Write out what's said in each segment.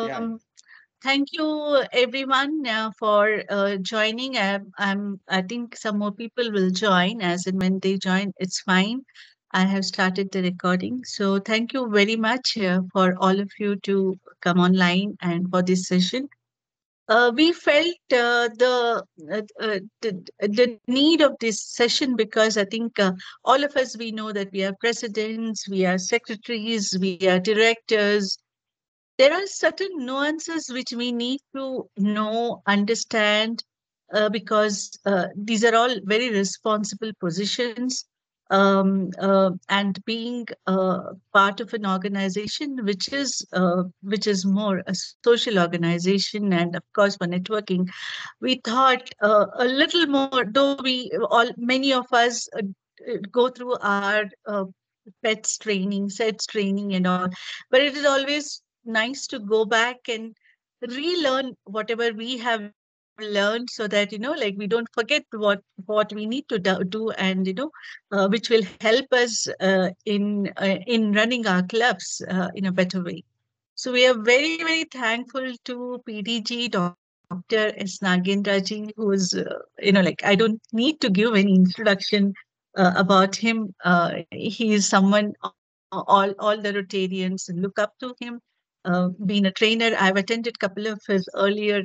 Yeah, Thank you everyone for joining. I think some more people will join. As and when they join, it's fine. I have started the recording, so thank you very much for all of you to come online and for this session. We felt the need of this session because I think all of us, we know that we are presidents, we are secretaries, we are directors. There are certain nuances which we need to know, understand, because these are all very responsible positions. And being part of an organization which is more a social organization, and of course for networking, we thought a little more. Though we all many of us go through our pets training, sets training, and all, but it is always nice to go back and relearn whatever we have learned so that like we don't forget what we need to do, and which will help us in running our clubs in a better way. So we are very, very thankful to PDG, Dr. S. Nagendra ji, who is, like, I don't need to give any introduction about him. He is someone all the Rotarians look up to him. Being a trainer, I've attended a couple of his earlier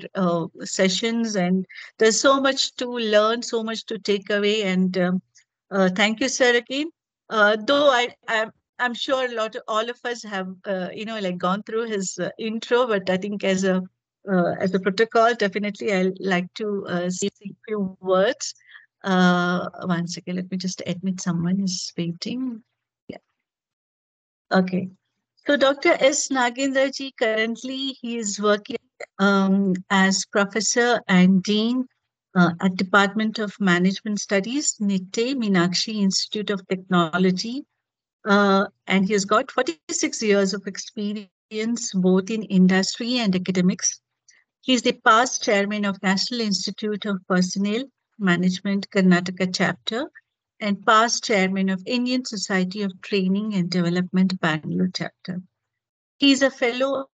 sessions, and there's so much to learn, so much to take away. And thank you, sir, again. Though I'm sure all of us have, like gone through his intro, but I think as a protocol, definitely I'll like to say a few words. One second, let me just admit someone is waiting. Yeah. Okay. So Dr. S. Nagendra ji, currently he is working as professor and dean at Department of Management Studies, NITTE, Meenakshi Institute of Technology, and he has got 46 years of experience both in industry and academics. He is the past chairman of National Institute of Personnel Management Karnataka chapter and past chairman of Indian Society of Training and Development Bangalore chapter. He is a fellow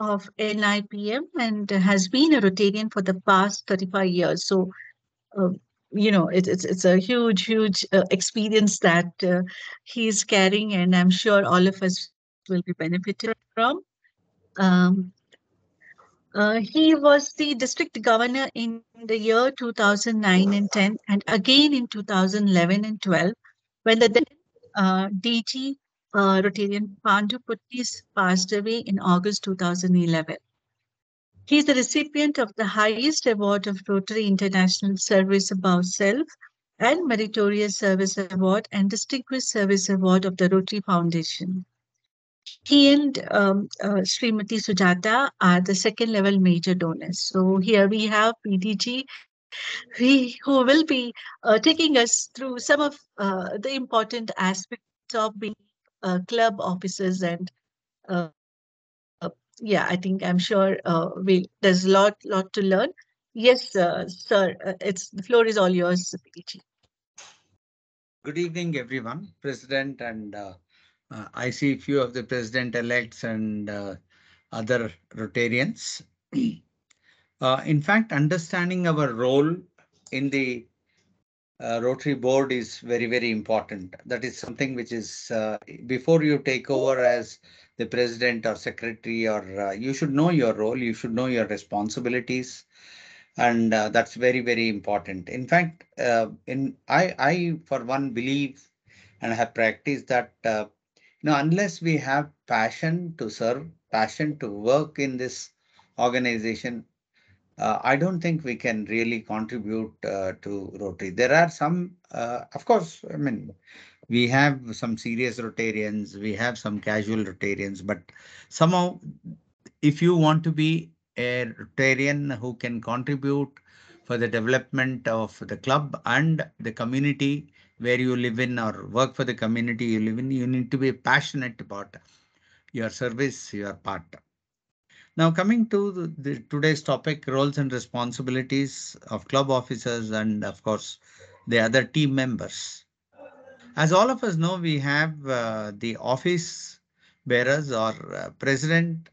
of NIPM and has been a Rotarian for the past 35 years. So uh, it's a huge experience that he's carrying, and I'm sure all of us will be benefited from. um, he was the district governor in the year 2009 and 10, and again in 2011 and 12, when the then DG Rotarian Pandu Puttis passed away in August 2011. He is the recipient of the highest award of Rotary International Service Above Self and Meritorious Service Award and Distinguished Service Award of the Rotary Foundation. He and Srimati Sujata are the second level major donors. So here we have PDG, who will be taking us through some of the important aspects of being club officers. And yeah, I think I'm sure there's lot to learn. Yes, sir, the floor is all yours, PDG. good evening, everyone. President and I see few of the president-elects and other Rotarians. In fact, understanding our role in the Rotary Board is very, very important. That is something which is before you take over as the president or secretary, or you should know your role. You should know your responsibilities, and that's very, very important. In fact, I for one believe and have practiced that unless we have passion to serve, passion to work in this organization, I don't think we can really contribute to Rotary. There are some, of course, I mean, we have some serious Rotarians, we have some casual Rotarians, but somehow, if you want to be a Rotarian who can contribute for the development of the club and the community where you live in, or work for the community you live in, you need to be passionate about your service, your part. Now, coming to today's topic, roles and responsibilities of club officers and, of course, the other team members. As all of us know, we have the office bearers or president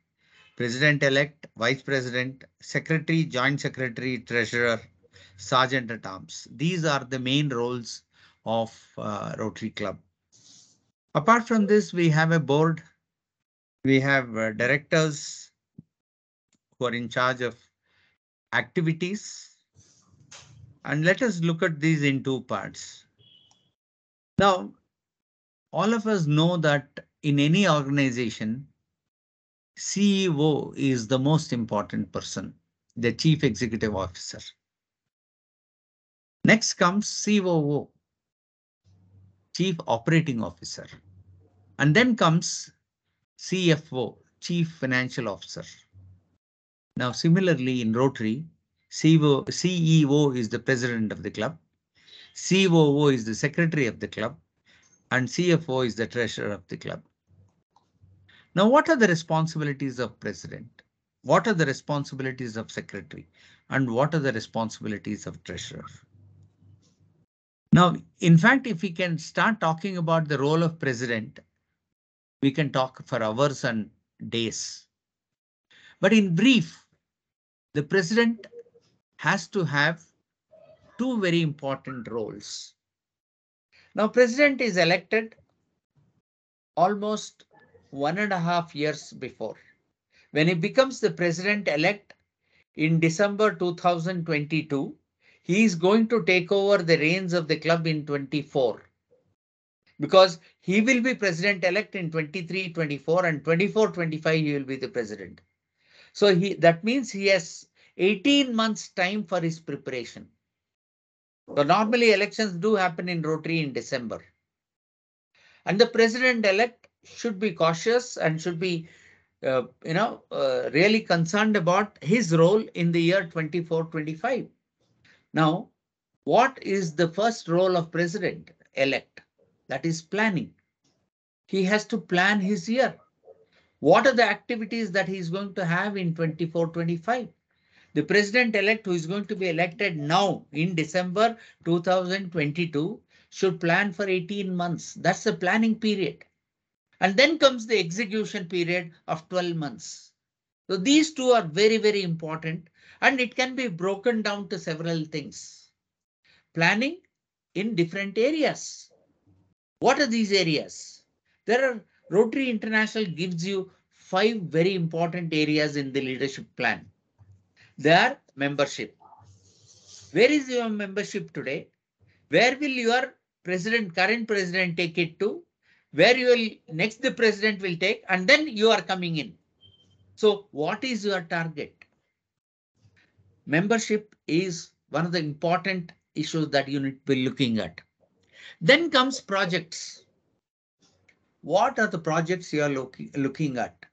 President-elect, Vice President, Secretary, Joint Secretary, Treasurer, Sergeant at Arms. These are the main roles of Rotary Club. Apart from this, we have a board. We have directors who are in charge of activities. And let us look at these in two parts. Now, all of us know that in any organization, CEO is the most important person, the Chief Executive Officer. Next comes COO, Chief Operating Officer. And then comes CFO, Chief Financial Officer. Now, similarly in Rotary, CEO is the president of the club, COO is the secretary of the club, and CFO is the treasurer of the club. Now, what are the responsibilities of president? What are the responsibilities of secretary? And what are the responsibilities of treasurer? Now, in fact, if we can start talking about the role of president, we can talk for hours and days. But in brief, the president has to have two very important roles. Now, president is elected almost 1.5 years before. When he becomes the president-elect in December 2022, he is going to take over the reins of the club in 24. Because he will be president-elect in 23, 24 and 24, 25 he will be the president. So that means he has 18 months time for his preparation. So normally elections do happen in Rotary in December. And the president-elect should be cautious and should be really concerned about his role in the year 24-25. Now, what is the first role of president-elect? That is planning. He has to plan his year. What are the activities that he is going to have in 24-25? The president-elect who is going to be elected now in December 2022 should plan for 18 months. That's the planning period. And then comes the execution period of 12 months. So these two are very, very important, and it can be broken down to several things. Planning in different areas. What are these areas? Rotary International gives you 5 very important areas in the leadership plan. They are membership. Where is your membership today? Where will your current president take it to? Where you will next the president will take, and then you are coming in. So what is your target? Membership is one of the important issues that you need to be looking at. Then comes projects. What are the projects you are looking at?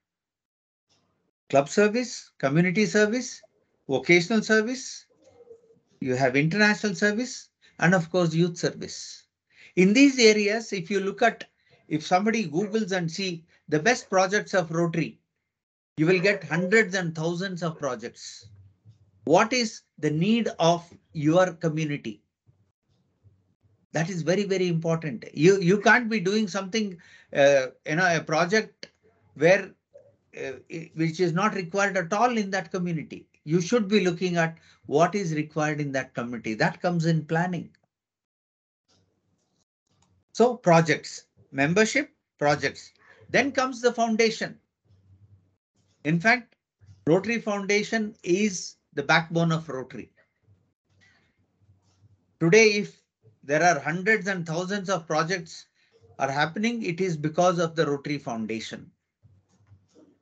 Club service, community service, vocational service, you have international service, and of course, youth service. In these areas, if somebody Googles and see the best projects of Rotary, you will get hundreds and thousands of projects. What is the need of your community? That is very, very important. You can't be doing something, a project where which is not required at all in that community. You should be looking at what is required in that community. That comes in planning. So projects, membership, projects. Then comes the foundation. In fact, Rotary Foundation is the backbone of Rotary. Today, if there are hundreds and thousands of projects are happening, it is because of the Rotary Foundation.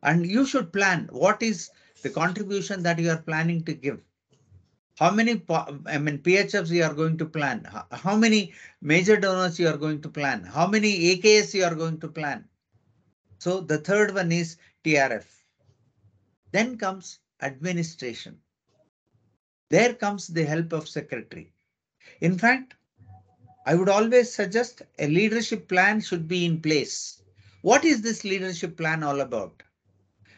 And you should plan what is the contribution that you are planning to give. How many PHFs you are going to plan? How many major donors you are going to plan? How many AKS you are going to plan? So the third one is TRF. Then comes administration. There comes the help of secretary. In fact, I would always suggest a leadership plan should be in place. What is this leadership plan all about?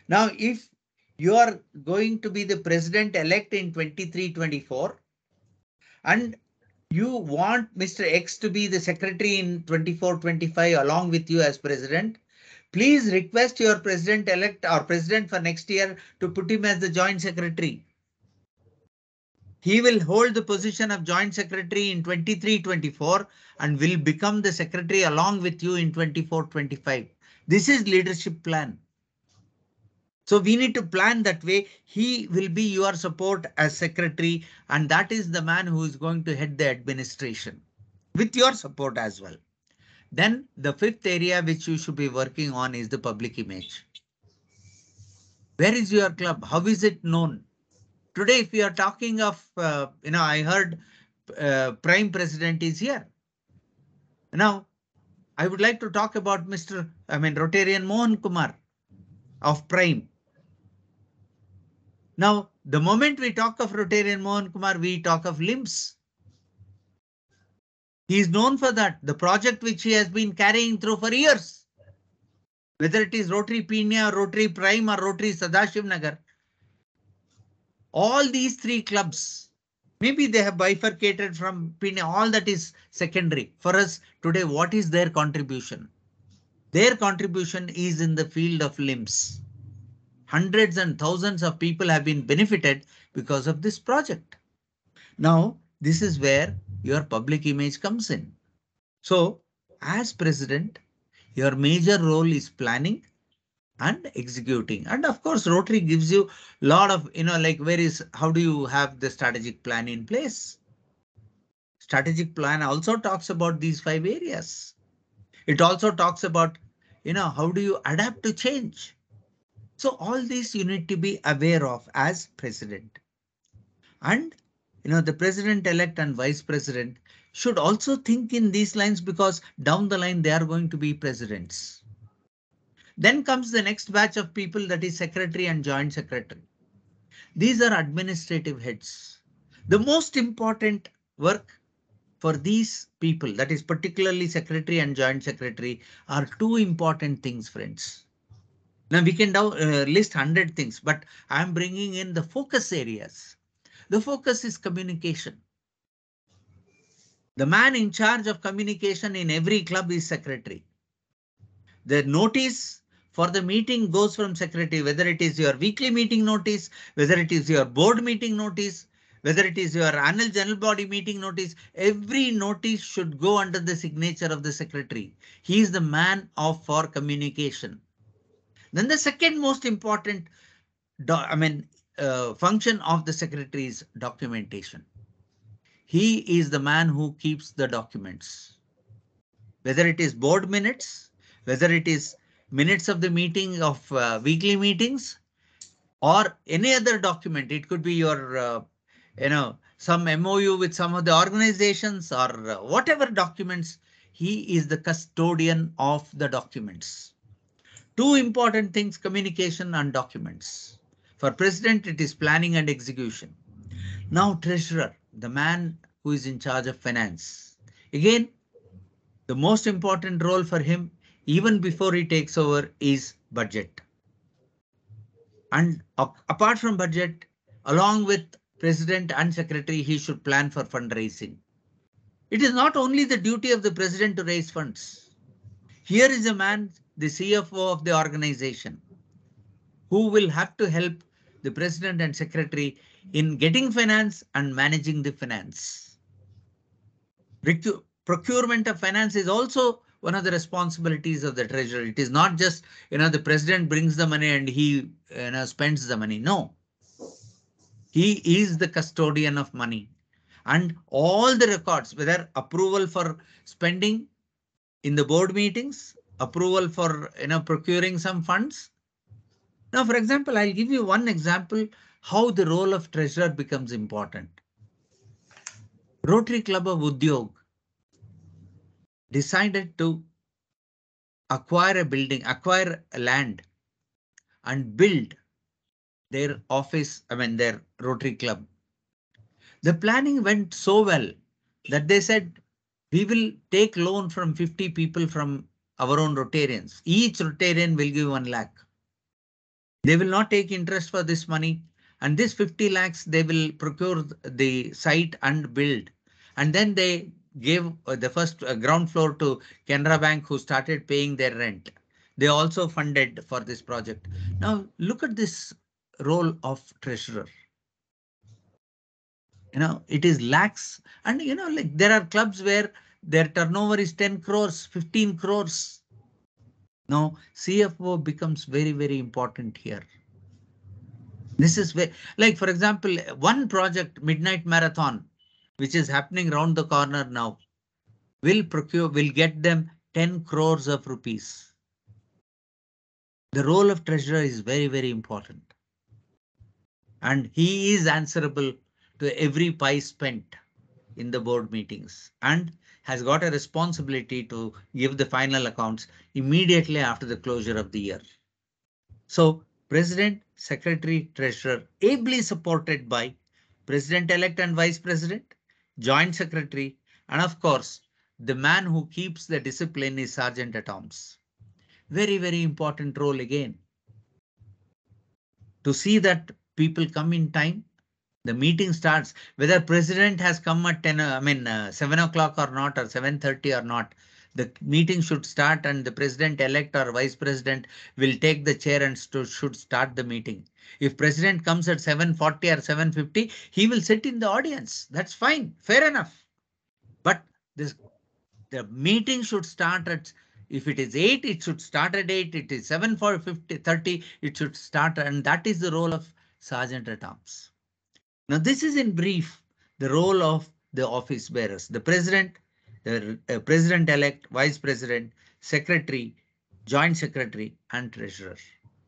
Now, if you are going to be the president-elect in 23-24 and you want Mr. X to be the secretary in 24-25 along with you as president, Please request your president-elect or president for next year to put him as the joint secretary. He will hold the position of joint secretary in 23-24 and will become the secretary along with you in 24-25. This is leadership plan. So we need to plan that way. He will be your support as secretary, and that is the man who is going to head the administration with your support as well. Then the fifth area which you should be working on is the public image. Where is your club? How is it known? Today, if we are talking of, I heard Prime President is here. Now, I would like to talk about Rotarian Mohan Kumar of Prime. Now, the moment we talk of Rotarian Mohan Kumar, we talk of LIMS. He is known for that, the project which he has been carrying through for years. Whether it is Rotary Pina, Rotary Prime or Rotary Sadashiv Nagar. All these three clubs, maybe they have bifurcated from Pina, all that is secondary. For us today, what is their contribution? Their contribution is in the field of LIMS. Hundreds and thousands of people have been benefited because of this project. Now, this is where your public image comes in. So, as president, your major role is planning and executing. And of course, Rotary gives you a lot of, how do you have the strategic plan in place? Strategic plan also talks about these 5 areas. It also talks about, how do you adapt to change? So all these you need to be aware of as president. And, the president-elect and vice president should also think in these lines, because down the line, they are going to be presidents. Then comes the next batch of people, that is secretary and joint secretary. These are administrative heads. The most important work for these people, that is particularly secretary and joint secretary, are 2 important things, friends. Now we can now list 100 things, but I'm bringing in the focus areas. The focus is communication. The man in charge of communication in every club is secretary. The notice for the meeting goes from secretary, whether it is your weekly meeting notice, whether it is your board meeting notice, whether it is your annual general body meeting notice, every notice should go under the signature of the secretary. He is the man for communication. Then the second most important function of the secretary is documentation. He is the man who keeps the documents. Whether it is board minutes, whether it is minutes of the meeting of weekly meetings, or any other document. It could be your, some MOU with some of the organizations, or whatever documents. He is the custodian of the documents. 2 important things: communication and documents. For president, it is planning and execution. Now, treasurer, the man who is in charge of finance. Again, the most important role for him, even before he takes over, is budget. And apart from budget, along with president and secretary, he should plan for fundraising. It is not only the duty of the president to raise funds. Here is a man, the CFO of the organization, who will have to help the president and secretary in getting finance and managing the finance. Procurement of finance is also one of the responsibilities of the treasurer. It is not just, the president brings the money and he, spends the money. No. He is the custodian of money, and all the records, whether approval for spending in the board meetings, approval for, procuring some funds. Now, for example, I'll give you one example how the role of treasurer becomes important. Rotary Club of Udyog decided to acquire a building, acquire a land, and build their office, their Rotary Club. The planning went so well that they said, we will take loan from 50 people from our own Rotarians. Each Rotarian will give 1 lakh. They will not take interest for this money. And this 50 lakhs, they will procure the site and build. And then they gave the first ground floor to Canara Bank, who started paying their rent. They also funded for this project. Now look at this role of treasurer. It is lakhs, and like there are clubs where their turnover is 10 crores, 15 crores. Now CFO becomes very, very important here. This is where, like for example, one project, Midnight Marathon, which is happening round the corner now, will get them 10 crores of rupees. The role of treasurer is very, very important. And he is answerable to every pie spent in the board meetings and has got a responsibility to give the final accounts immediately after the closure of the year. So President, Secretary, Treasurer, ably supported by President-elect and Vice President, Joint Secretary, and of course, the man who keeps the discipline is Sergeant at Arms. Very, very important role again. To see that people come in time, the meeting starts, whether president has come at 7 o'clock or not, or 7:30 or not, the meeting should start and the president elect or vice president will take the chair and should start the meeting. If president comes at 7:40 or 7:50, he will sit in the audience. That's fine, fair enough. But this the meeting should start at, if it is 8, it should start at 8. It is 7 for 30, it should start, and that is the role of sergeant at arms. Now, this is in brief the role of the office bearers, the president, the president-elect, vice president, secretary, joint secretary, and treasurer.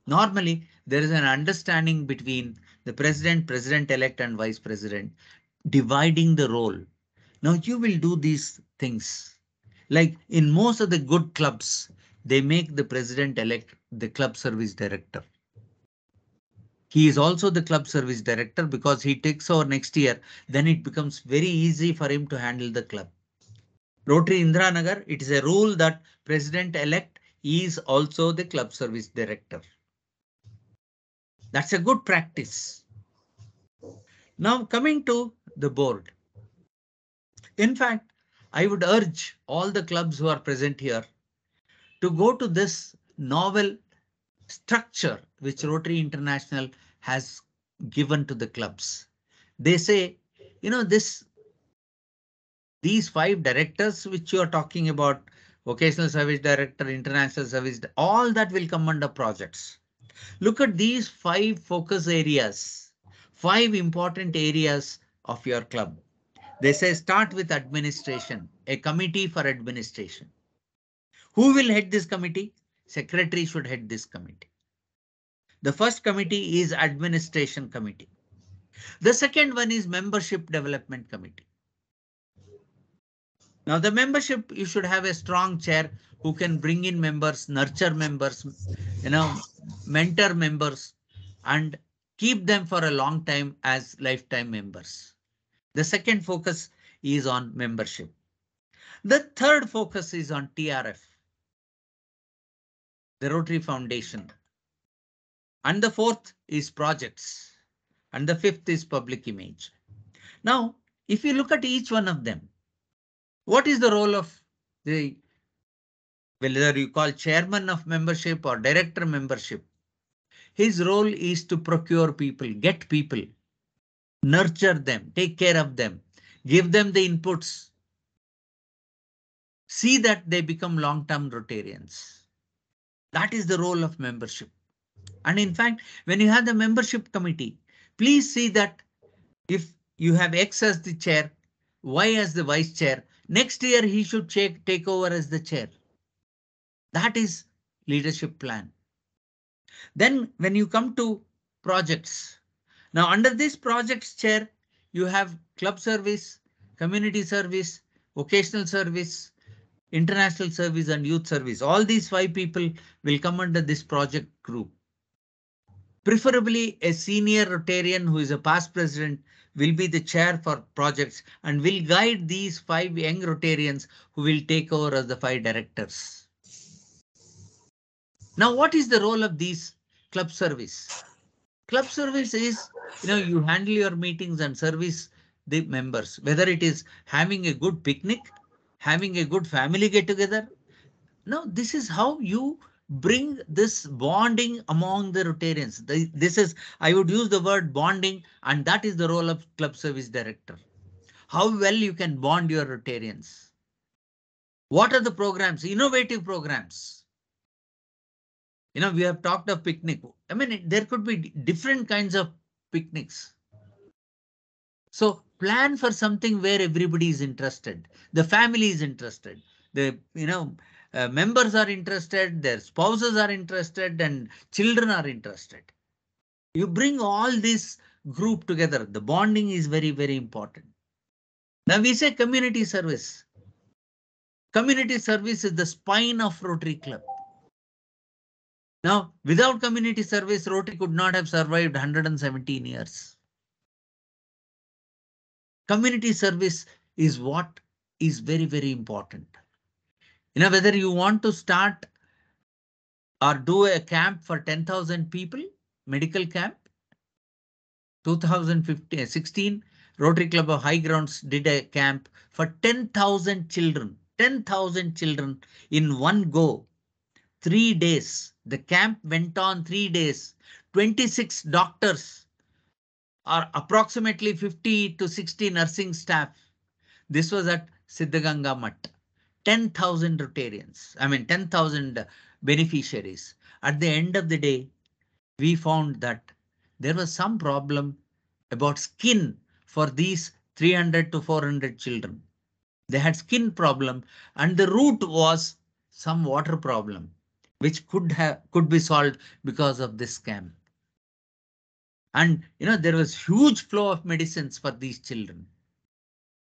Normally, there is an understanding between the president, president-elect, and vice president, dividing the role. Now, you will do these things. Like in most of the good clubs, they make the president-elect the club service director. He is also the club service director because he takes over next year. Then it becomes very easy for him to handle the club. Rotary Indranagar, it is a rule that president-elect is also the club service director. That's a good practice. Now coming to the board. In fact, I would urge all the clubs who are present here to go to this novel structure which Rotary International has given to the clubs. They say, these 5 directors which you are talking about, vocational service director, international service, all that will come under projects. Look at these 5 focus areas, 5 important areas of your club. They say start with administration, a committee for administration. Who will head this committee? Secretary should head this committee. The first committee is administration committee. The second one is membership development committee. Now the membership, you should have a strong chair who can bring in members, nurture members, mentor members, and keep them for a long time as lifetime members. The second focus is on membership. The third focus is on TRF, the Rotary Foundation. And the fourth is projects. And the fifth is public image. Now, if you look at each one of them, what is the role of the, whether you call chairman of membership or director membership? His role is to procure people, get people, nurture them, take care of them, give them the inputs, see that they become long-term Rotarians. That is the role of membership. And in fact, when you have the membership committee, please see that if you have X as the chair, Y as the vice chair, next year he should take over as the chair. That is leadership plan. Then when you come to projects, now under this projects chair, you have club service, community service, vocational service, international service, and youth service. All these 5 people will come under this project group. Preferably a senior Rotarian who is a past president will be the chair for projects and will guide these 5 young Rotarians who will take over as the 5 directors. Now, what is the role of these club service? Club service is, you handle your meetings and service the members, whether it is having a good picnic, having a good family get together. Now, this is how you bring this bonding among the Rotarians. This is, I would use the word bonding, and that is the role of club service director. How well you can bond your Rotarians. What are the programs, innovative programs? We have talked of picnic. I mean, there could be different kinds of picnics. So plan for something where everybody is interested. The family is interested. The, members are interested, their spouses are interested, and children are interested. You bring all this group together. The bonding is very, very important. Now we say community service. Community service is the spine of Rotary Club. Now, without community service, Rotary could not have survived 117 years. Community service is what is very, very important. Whether you want to start or do a camp for 10,000 people, medical camp, 2016, Rotary Club of High Grounds did a camp for 10,000 children, 10,000 children in one go, 3 days. The camp went on 3 days, 26 doctors or approximately 50 to 60 nursing staff. This was at Siddhaganga Math. 10,000 Rotarians, I mean 10,000 beneficiaries. At the end of the day, we found that there was some problem about skin for these 300 to 400 children. They had skin problem, and the root was some water problem, which could be solved because of this scam. And there was huge flow of medicines for these children.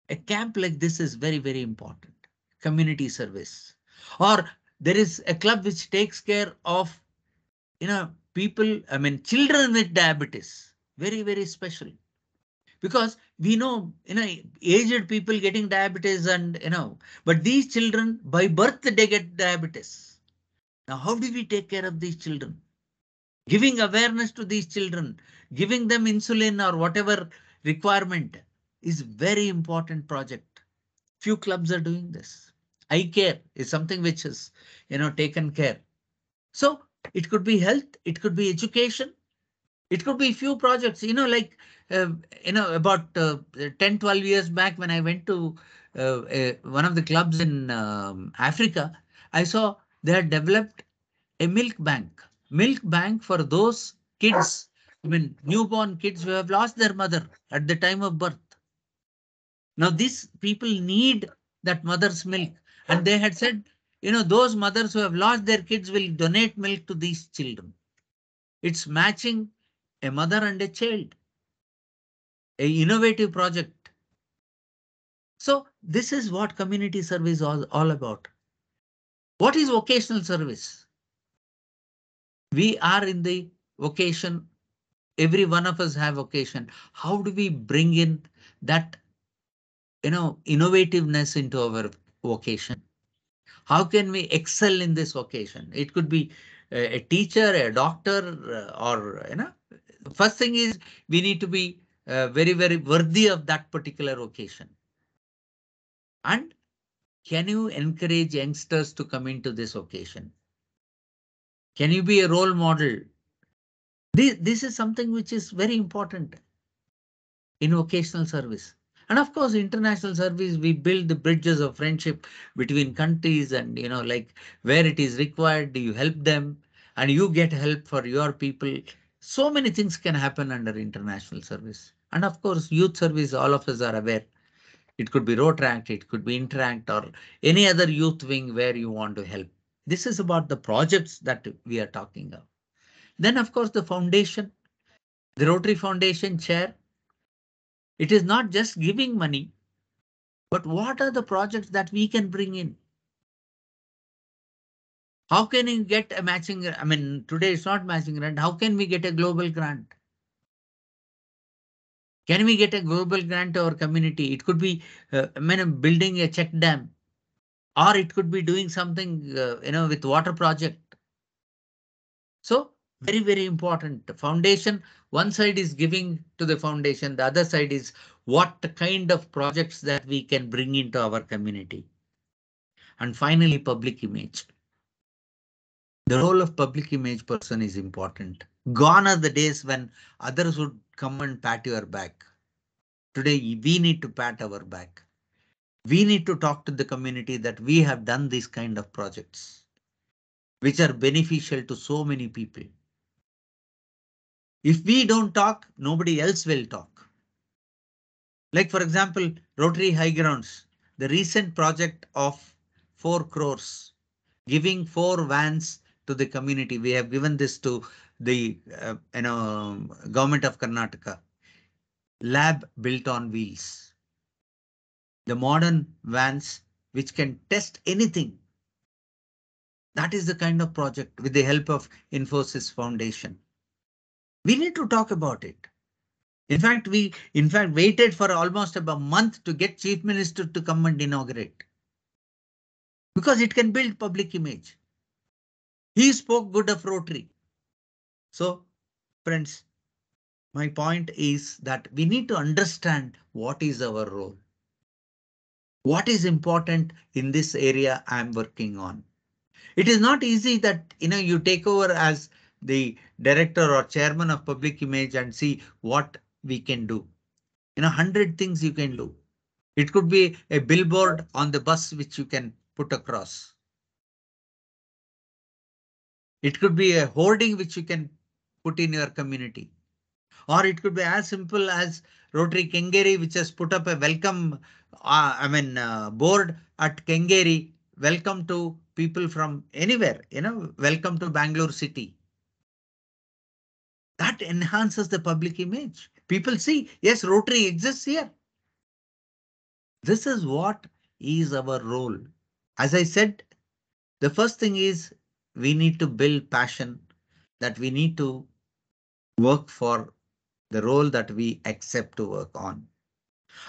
A camp like this is very, very important. Community service. Or there is a club which takes care of, people, I mean, children with diabetes. Very, very special. Because we know, aged people getting diabetes and, but these children by birth, they get diabetes. Now, how do we take care of these children? Giving awareness to these children, giving them insulin or whatever requirement is very important project. Few clubs are doing this. Eye care is something which is, taken care. So it could be health, it could be education, it could be few projects, like, about 10, 12 years back when I went to one of the clubs in Africa, I saw they had developed a milk bank for those kids, I mean, newborn kids who have lost their mother at the time of birth. Now, these people need that mother's milk. And they had said, those mothers who have lost their kids will donate milk to these children. It's matching a mother and a child, a innovative project. So this is what community service is all about. What is vocational service? We are in the vocation. Every one of us have vocation. How do we bring in that, innovativeness into our vocation? How can we excel in this vocation? It could be a teacher, a doctor, or, first thing is we need to be very, very worthy of that particular vocation. And can you encourage youngsters to come into this vocation? Can you be a role model? This is something which is very important in vocational service. And of course, international service, we build the bridges of friendship between countries and, like where it is required, you help them and you get help for your people. So many things can happen under international service. And of course, youth service, all of us are aware. It could be Rotaract, it could be Interact or any other youth wing where you want to help. This is about the projects that we are talking of. Then, of course, the foundation, the Rotary Foundation chair. It is not just giving money, but what are the projects that we can bring in? How can you get a matching? I mean, today it's not matching grant. How can we get a global grant? Can we get a global grant to our community? It could be building a check dam, or it could be doing something, with water project. So very, very important. The foundation, one side is giving to the foundation, the other side is what kind of projects that we can bring into our community. And finally, public image. The role of public image person is important. Gone are the days when others would come and pat your back. Today, we need to pat our back. We need to talk to the community that we have done these kind of projects, which are beneficial to so many people. If we don't talk, nobody else will talk. Like, for example, Rotary High Grounds, the recent project of 4 crores, giving 4 vans to the community. We have given this to the government of Karnataka. Lab built on wheels. The modern vans which can test anything. That is the kind of project with the help of Infosys Foundation. We need to talk about it. We waited for almost about a month to get Chief Minister to come and inaugurate because it can build public image. He spoke good of Rotary. So, friends, my point is that we need to understand what is our role. What is important in this area I'm working on. It is not easy that you take over as the director or chairman of public image and see what we can do. 100 things you can do. It could be a billboard on the bus which you can put across. It could be a hoarding which you can put in your community. Or it could be as simple as Rotary Kengeri, which has put up a welcome, board at Kengeri. Welcome to people from anywhere, welcome to Bangalore city. That enhances the public image. People see, yes, Rotary exists here. This is what is our role. As I said, the first thing is we need to build passion, that we need to work for the role that we accept to work on.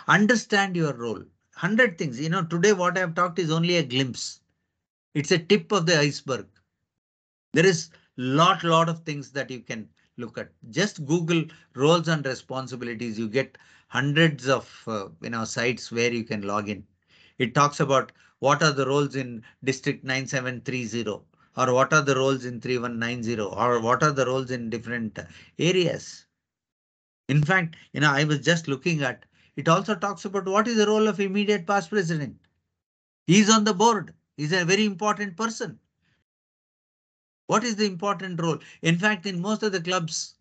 Understand your role. 100 things. Today what I've talked is only a glimpse. It's a tip of the iceberg. There is lot of things that you can look at. Just Google roles and responsibilities. You get hundreds of sites where you can log in. It talks about what are the roles in District 9730, or what are the roles in 3190, or what are the roles in different areas. In fact, I was just looking at, it also talks about what is the role of immediate past president. He's on the board. He's a very important person. What is the important role? In fact, in most of the clubs,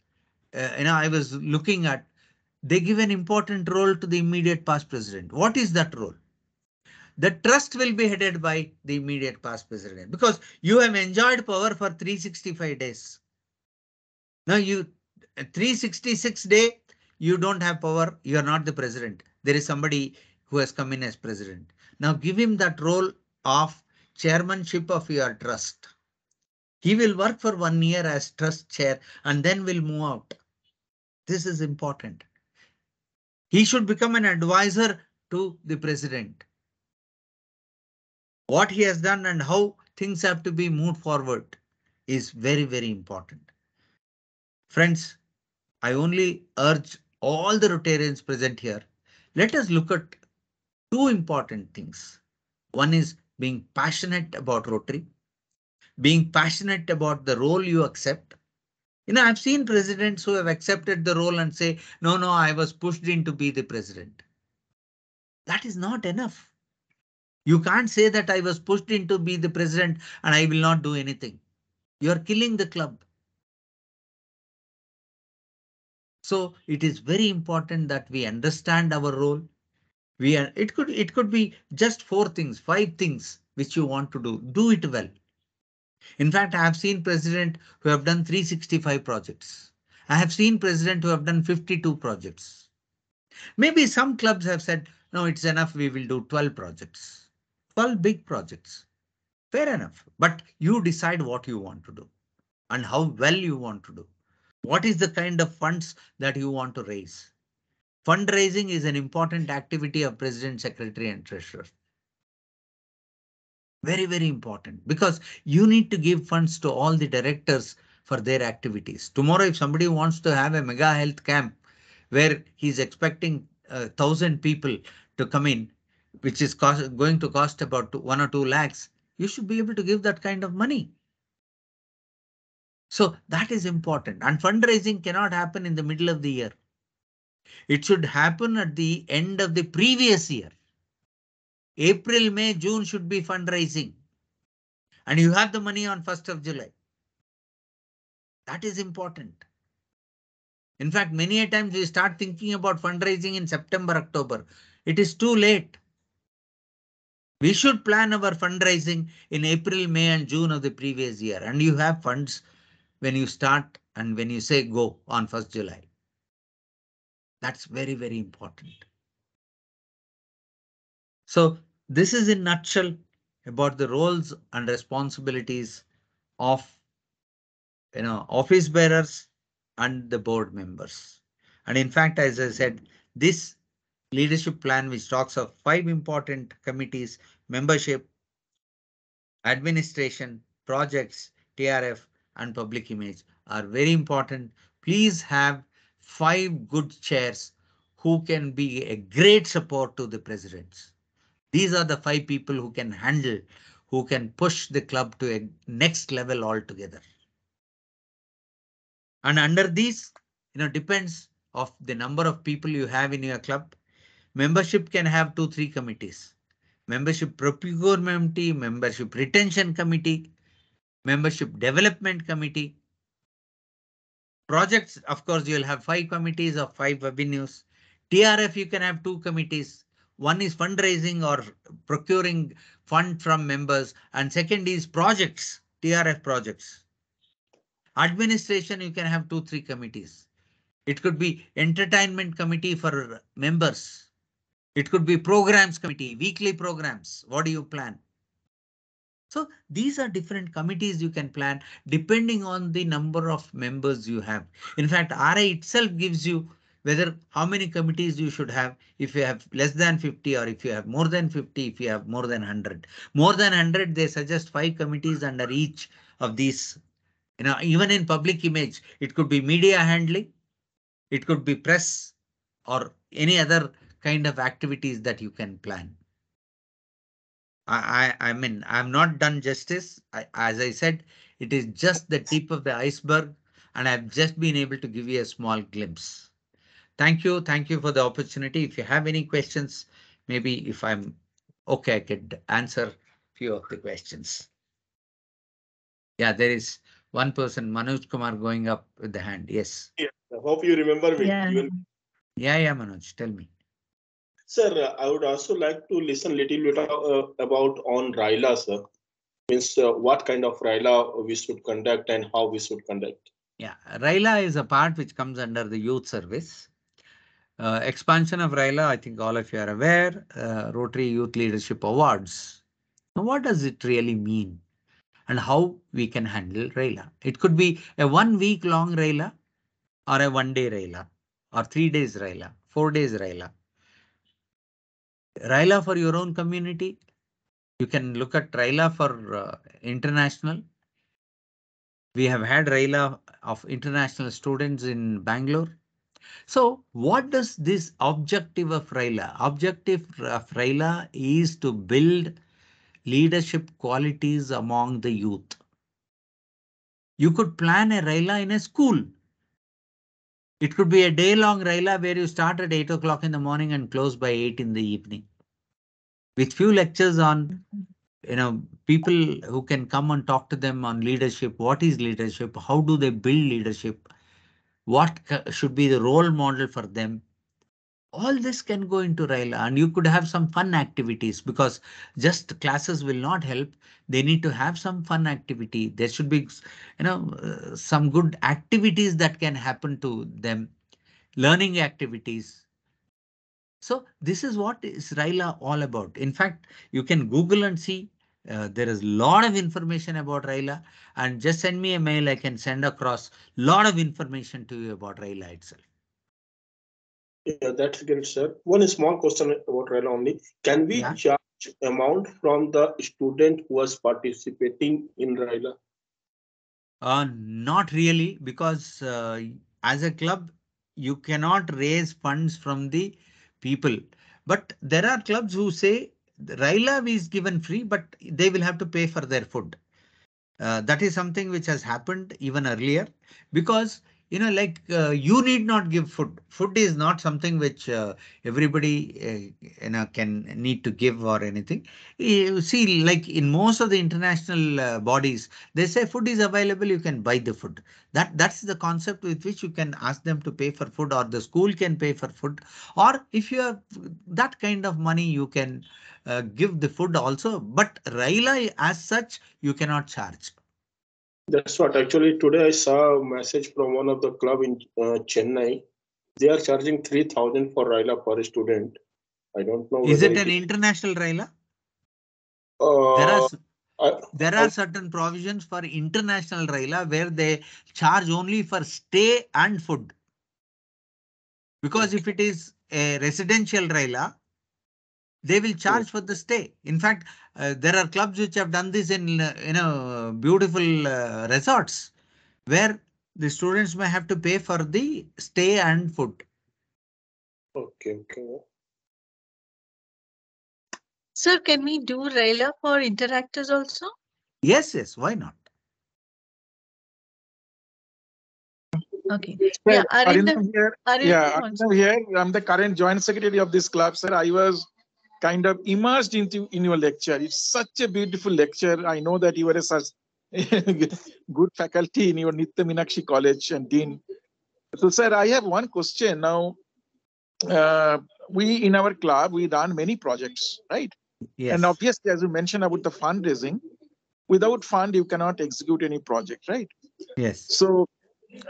I was looking at, they give an important role to the immediate past president. What is that role? The trust will be headed by the immediate past president because you have enjoyed power for 365 days. Now 366 day, you don't have power. You are not the president. There is somebody who has come in as president. Now give him that role of chairmanship of your trust. He will work for 1 year as trust chair and then will move out. This is important. He should become an advisor to the president. What he has done and how things have to be moved forward is very, very important. Friends, I only urge all the Rotarians present here. Let us look at two important things. One is being passionate about Rotary, being passionate about the role you accept. I've seen presidents who have accepted the role and say, no, I was pushed in to be the president. That is not enough. You can't say that I was pushed in to be the president and I will not do anything. You are killing the club. So it is very important that we understand our role. It could be just 4 things, 5 things which you want to do. Do it well. In fact, I have seen president who have done 365 projects. I have seen president who have done 52 projects. Maybe some clubs have said, no, it's enough. We will do 12 projects, 12 big projects. Fair enough. But you decide what you want to do and how well you want to do. What is the kind of funds that you want to raise? Fundraising is an important activity of president, secretary and treasurer. Very, very important because you need to give funds to all the directors for their activities. Tomorrow, if somebody wants to have a mega health camp where he's expecting 1,000 people to come in, which is going to cost about 1 or 2 lakhs, you should be able to give that kind of money. So that is important. And fundraising cannot happen in the middle of the year. It should happen at the end of the previous year. April, May, June should be fundraising. And you have the money on 1st of July. That is important. In fact, many a times we start thinking about fundraising in September, October. It is too late. We should plan our fundraising in April, May, and June of the previous year. And you have funds when you start and when you say go on 1st July. That's very, very important. So this is in nutshell about the roles and responsibilities of office bearers and the board members. And in fact, as I said, this leadership plan, which talks of 5 important committees: membership, administration, projects, TRF, and public image, are very important. Please have 5 good chairs who can be a great support to the presidents. These are the 5 people who can handle, who can push the club to a next level altogether. And under these, depends of the number of people you have in your club. Membership can have 2, 3 committees: membership procurement committee, membership retention committee, membership development committee. Projects, of course, you'll have 5 committees of 5 avenues. TRF, you can have 2 committees. One is fundraising or procuring fund from members, and second is projects, TRF projects. Administration, you can have 2, 3 committees. It could be entertainment committee for members. It could be programs committee, weekly programs. What do you plan? So these are different committees you can plan depending on the number of members you have. In fact, RA itself gives you whether how many committees you should have, if you have less than 50 or if you have more than 50, if you have more than 100. More than 100, they suggest 5 committees under each of these. Even in public image, it could be media handling, it could be press or any other kind of activities that you can plan. I mean, I'm not done justice. As I said, it is just the tip of the iceberg, and I've just been able to give you a small glimpse. Thank you. Thank you for the opportunity. If you have any questions, maybe if I'm okay, I could answer few of the questions. Yeah, there is one person, Manoj Kumar, going up with the hand. Yes. Yeah, I hope you remember me. Yeah. Yeah, Manoj, tell me. Sir, I would also like to listen little bit about on Raila, sir. Means what kind of Raila we should conduct and how we should conduct. Yeah, Raila is a part which comes under the youth service. Expansion of Raila, I think all of you are aware, Rotary Youth Leadership Awards. Now, what does it really mean and how we can handle Raila? It could be a 1 week long Raila or a 1 day Raila or 3 days Raila, 4 days Raila. Raila for your own community. You can look at Raila for international. We have had Raila of international students in Bangalore. So what does this objective of Raila? Objective of Raila is to build leadership qualities among the youth. You could plan a Raila in a school. It could be a day-long Raila where you start at 8 o'clock in the morning and close by 8 in the evening. With few lectures on, people who can come and talk to them on leadership. What is leadership? How do they build leadership? What should be the role model for them? All this can go into Raila, and you could have some fun activities, because just classes will not help. They need to have some fun activity. There should be, some good activities that can happen to them, learning activities. So this is what is Raila all about. In fact, you can Google and see. There is a lot of information about Raila, and just send me a mail. I can send across a lot of information to you about Raila itself. Yeah, that's great, sir. One small question about Raila only. Can we charge amount from the student who was participating in Raila? Not really, because as a club, you cannot raise funds from the people. But there are clubs who say the Raila is given free, but they will have to pay for their food. That is something which has happened even earlier, because you need not give food. Food is not something which everybody can need to give or anything. You see, like in most of the international bodies, they say food is available, you can buy the food. That's the concept with which you can ask them to pay for food, or the school can pay for food, or if you have that kind of money, you can give the food also. But Raila as such, you cannot charge. That's what actually today I saw a message from one of the club in Chennai. They are charging 3,000 for Raila per student. I don't know Is whether it it an is. international Raila? There are Uh, s- I, there are certain provisions for international Raila where they charge only for stay and food. Because if it is a residential Raila, they will charge for the stay. In fact, there are clubs which have done this in beautiful resorts where the students may have to pay for the stay and food. okay, okay. Sir, can we do Raila for interactors also? Yes, yes, why not? Okay. Sir, Yeah, Arindam. Arindam here. Arindam wants. Arindam here. I'm the current joint secretary of this club, sir. I was kind of immersed in your lecture. It's such a beautiful lecture. I know that you were a such good faculty in your Nitya Meenakshi College and Dean. So, sir, I have one question now. We in our club we run many projects, right? And Yes, obviously, as you mentioned about the fundraising, without fund you cannot execute any project, right? yes. So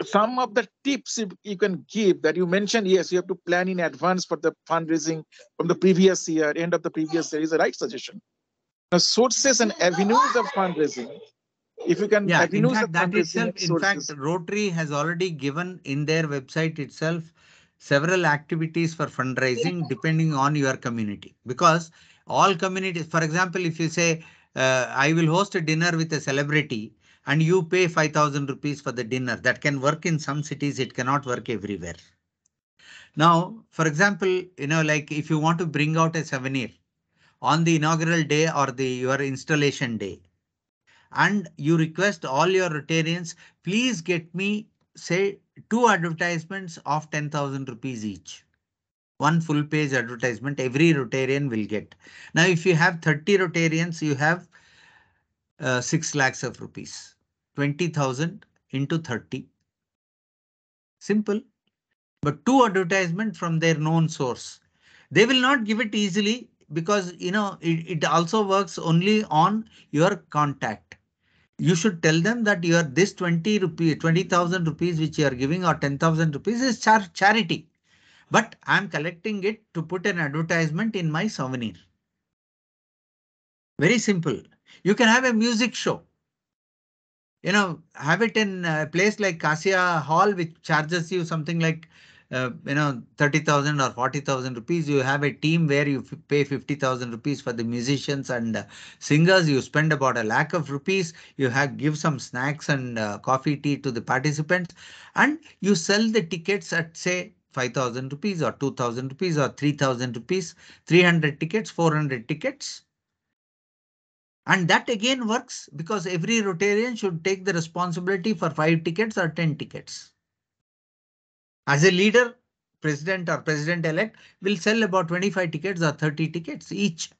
some of the tips you can give that you mentioned, yes, you have to plan in advance for the fundraising from the previous year, end of the previous year is the right suggestion. Now, sources and avenues of fundraising, if you can, Yeah, in avenues of fact, that fundraising itself, and in fact, sources. Rotary has already given in their website itself several activities for fundraising depending on your community. Because all communities, for example, if you say, I will host a dinner with a celebrity and you pay 5,000 rupees for the dinner, that can work in some cities, it cannot work everywhere. Now, for example, like if you want to bring out a souvenir on the inaugural day or the your installation day, and you request all your Rotarians, please get me, say, 2 advertisements of 10,000 rupees each. One full page advertisement every Rotarian will get. Now, if you have 30 Rotarians, you have 6 lakhs of rupees. 20,000 into 30. Simple. But 2 advertisement from their known source. They will not give it easily because, it also works only on your contact. You should tell them that your this 20 rupee 20,000 rupees which you are giving or 10,000 rupees is charity, but I am collecting it to put an advertisement in my souvenir. Very simple. You can have a music show, have it in a place like Kasia Hall, which charges you something like 30,000 or 40,000 rupees. You have a team where you pay 50,000 rupees for the musicians and singers. You spend about a lakh of rupees. You give some snacks and coffee, tea to the participants, and you sell the tickets at, say, 5,000 rupees or 2,000 rupees or 3,000 rupees, 300 tickets, 400 tickets. And that again works because every Rotarian should take the responsibility for 5 tickets or 10 tickets. As a leader, president or president-elect will sell about 25 tickets or 30 tickets each.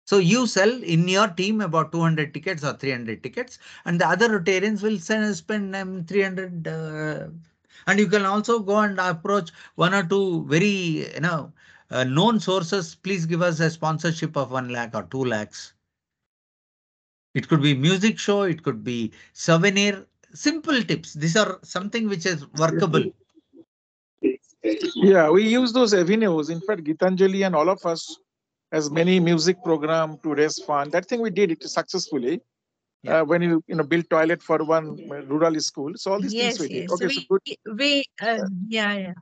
So you sell in your team about 200 tickets or 300 tickets, and the other Rotarians will spend 300. And you can also go and approach one or two very known sources. Please give us a sponsorship of 1 lakh or 2 lakhs. It could be music show, it could be souvenir, simple tips. These are something which is workable. Yeah, we use those avenues. In fact, Gitanjali and all of us has many music program to raise fund. That thing we did it successfully. Yeah. When you build toilet for one rural school. So all these things we Yes, did. yes. Okay, so good. Yeah, yeah.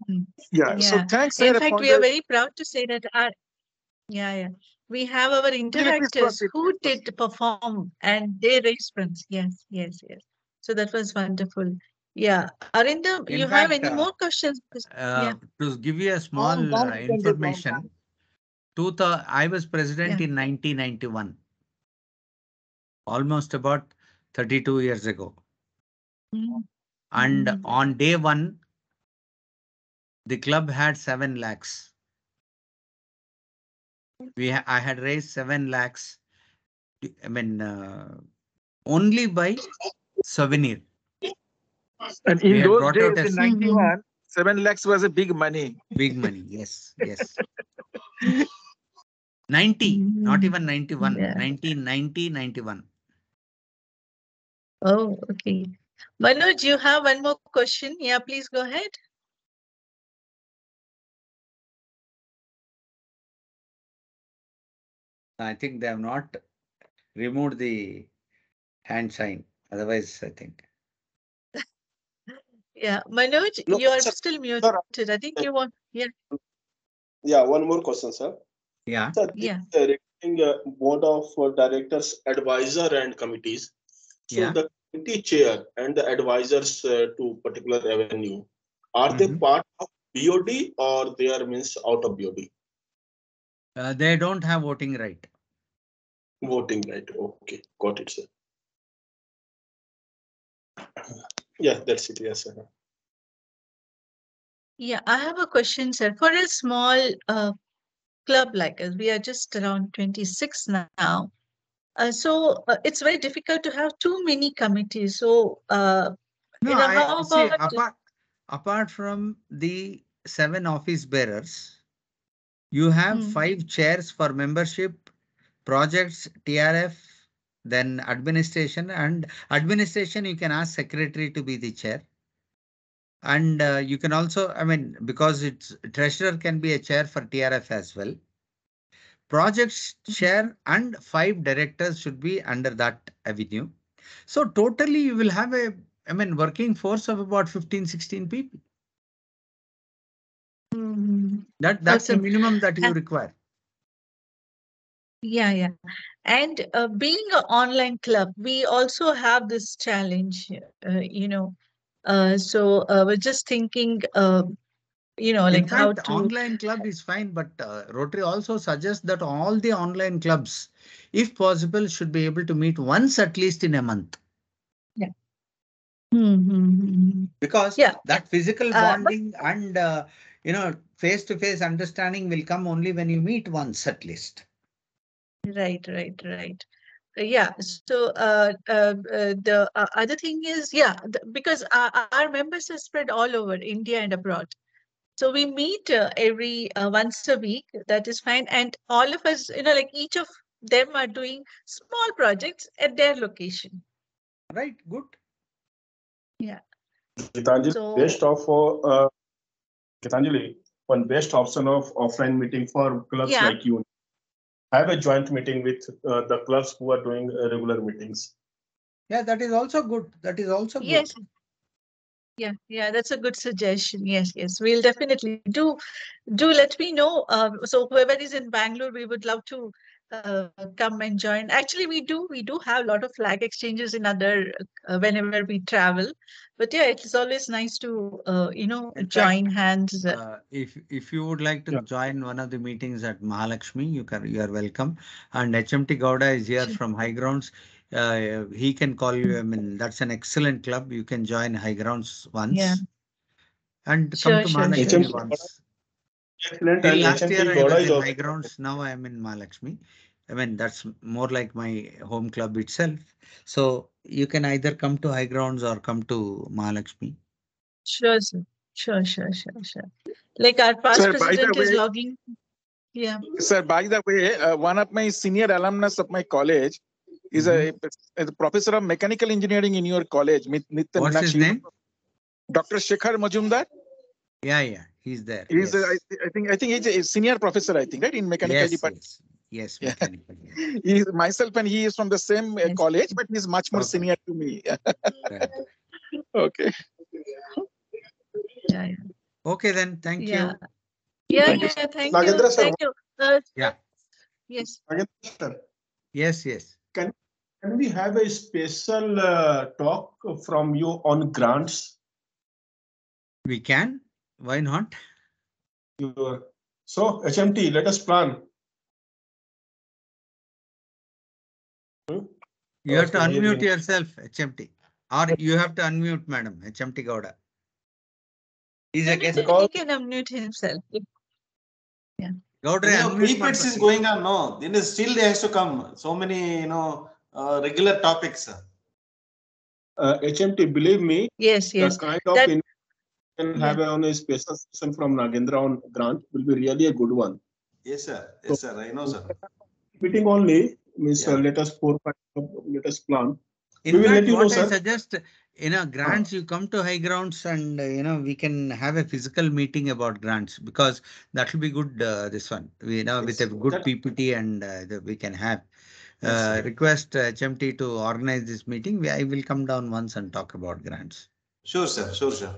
Mm, Yeah. So yeah. thanks, In sir, fact, for we are the. very proud to say that yeah, yeah. We have our Please interactors proceed. who Please did proceed. perform and they raised funds. Yes, yes, yes. So that was wonderful. Yeah. Arindam, In you have fact, any more questions? Yeah, to give you a I am small done, Gitanjali. I am done. information, I was yeah. president in 1991, almost about 32 years ago. Mm. And Mm. on day one, the club had 7 lakhs. I had raised 7 lakhs. I mean, only by souvenir. And We in had those brought days, out a in Mhm. 91, 7 lakhs was a big money. big money. Yes, yes. 90, not even 91, Yeah. 1990, 91. Oh, okay. Manoj, you have one more question? Yeah, please go ahead. I think they have not removed the hand sign. Otherwise, I think. Yeah, Manoj, No, you are sir. still Sir, muted. I think you want. Yeah, yeah, one more question, sir. Yeah. Sir, this yeah. regarding board of directors, advisor and committees. So Yeah. the committee chair and the advisors to particular avenue, are they Mhm. part of BOD or they are means out of BOD? They don't have voting right. Voting right. Okay, got it, sir. Yeah, that's it. Yes, sir. Yeah, I have a question, sir. For a small club like us, we are just around 26 now. So it's very difficult to have too many committees. So, No, I how see. about? Apart from the 7 office bearers, you have Hmm, 5 chairs for membership, projects, TRF, then administration. And administration, you can ask secretary to be the chair. And you can also, I mean, because it's treasurer can be a chair for TRF as well. Projects chair and 5 directors should be under that avenue. So totally you will have a, I mean, working force of about 15, 16 people. hmm. That's the Okay. minimum that you Uh, require. Yeah, yeah. And being an online club, we also have this challenge, so we're just thinking, In like how fact, to. online club is fine, but Rotary also suggests that all the online clubs, if possible, should be able to meet once at least in a month. Yeah. Mm-hmm. Because Yeah. that physical But bonding and face-to-face understanding will come only when you meet once at least. right, right, right. Yeah. So the other thing is, yeah, because our members are spread all over India and abroad. So we meet every once a week. That is fine. And all of us, like each of them are doing small projects at their location. Right, good. Yeah. Gitanjali, So best of Gitanjali, one best option of offline meeting for clubs yeah, like you. Have a joint meeting with the clubs who are doing regular meetings. Yeah, that is also good. That is also good. yes, yeah, that's a good suggestion. Yes, yes, we'll definitely do let me know. So whoever is in Bangalore, we would love to come and join. Actually, we do have a lot of flag exchanges in other whenever we travel. But yeah, it's always nice to In join fact, hands. if you would like to Yeah. join one of the meetings at Mahalakshmi, you are welcome. And HMT Gowda is here Sure. from High Grounds. He can call you. I mean, that's an excellent club. You can join High Grounds Yeah, once and come sure, to sure, sure, Mahalakshmi HMT sure. Gowda, once. excellent, Till and last year, HMT I Gowda was is in also High Grounds. Now I am in Mahalakshmi. I mean, that's more like my home club itself. So you can either come to High Grounds or come to Mahalakshmi. Sure, sir. Sure, sure, sure, sure. Like our past Sir, by the president is way, logging. Yeah. one of my senior alumnus of my college is Mhm. a professor of mechanical engineering in your college, Nitya What's his Meenakshi. You know, name? Dr. Shekhar Majumdar. Yeah, he's there. He's Yes. I think he's a senior professor, I think, right, in mechanical Yes, department. yes, yes, Yeah. mechanical. Yeah. He's myself and he is from the same Yes. college, but he's much more Okay. senior to me. Right. Okay. Yeah, yeah. Okay, then. Thank Yeah. you. Yeah, Thank you. yeah, thank you. Nagendra sir. Thank you. Yeah. Yes. Nagendra sir, Yes. can can we have a special talk from you on grants? We can. Why not? So HMT, let us plan. Hmm? You have to Okay, unmute maybe. yourself, HMT. Or you have to unmute, madam, HMT Gowda. He's a guest. He Because can unmute himself. Yeah. Gowda, Any unmute pre-pits is going on, no? Then still there has to come so many, regular topics. HMT, believe me, Yes, the yes. kind of That, can yeah. have on a special session from Nagendra on grant will be really a good one. Yes, sir. Yes, sir. I know, sir. Meeting only means Yeah. let us let us plan. In We will fact, let you know, what I sir. suggest, grants, you come to high grounds and, we can have a physical meeting about grants because that will be good, this one, with a good That- PPT and we can have. Yes, sir. Request HMT to organize this meeting. I will come down once and talk about grants. Sure, sir. Sure, sir.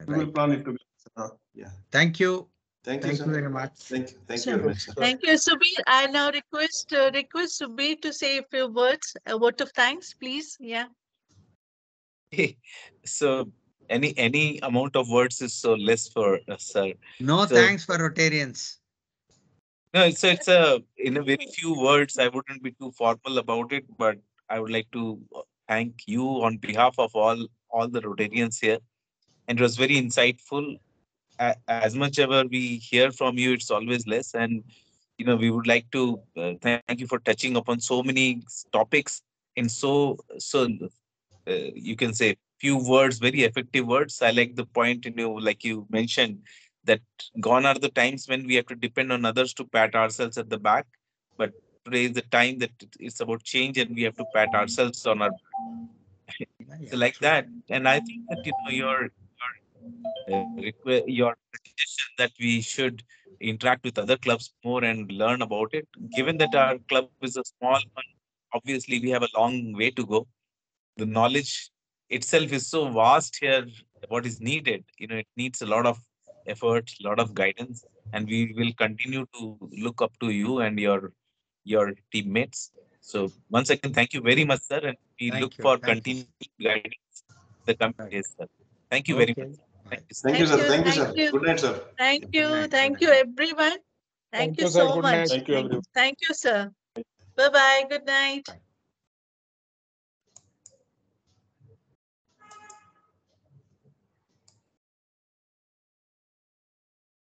We will Right. plan it together. Yeah. Thank you. Thank you, Thank sir. you very much. Thank you. Thank you Sure. very much, sir. Thank you, Subir. I now request Subir to say a few words, a word of thanks, please. Yeah. So any amount of words is so less for us, sir. No So thanks for Rotarians. no, it's a in a very few words. I wouldn't be too formal about it, but I would like to thank you on behalf of all the Rotarians here, and it was very insightful. As much ever we hear from you, it's always less, and we would like to thank you for touching upon so many topics in you can say few words, very effective words. I like the point, like you mentioned, that gone are the times when we have to depend on others to pat ourselves at the back. But today is the time that it's about change and we have to pat ourselves on our Yeah, so like true. that. And I think that your suggestion that we should interact with other clubs more and learn about it. Given that our club is a small one, obviously we have a long way to go. The knowledge itself is so vast here. What is needed, it needs a lot of effort, a lot of guidance, and we will continue to look up to you and your teammates. So once again, thank you very much, sir, and we look Thank you. for Thank you. continued guidance the coming Right. days, sir. Thank you very much, Okay. sir. Thank Bye. you, sir. Thank you, Thank sir. you. Thank you, Thank sir. you. Good night, sir. Thank Good you. night. Thank Good you, night. everyone. Thank Thank you you, sir. so Good much. night. Thank you, everyone. Thank you, sir. Bye-bye. Good night. Bye.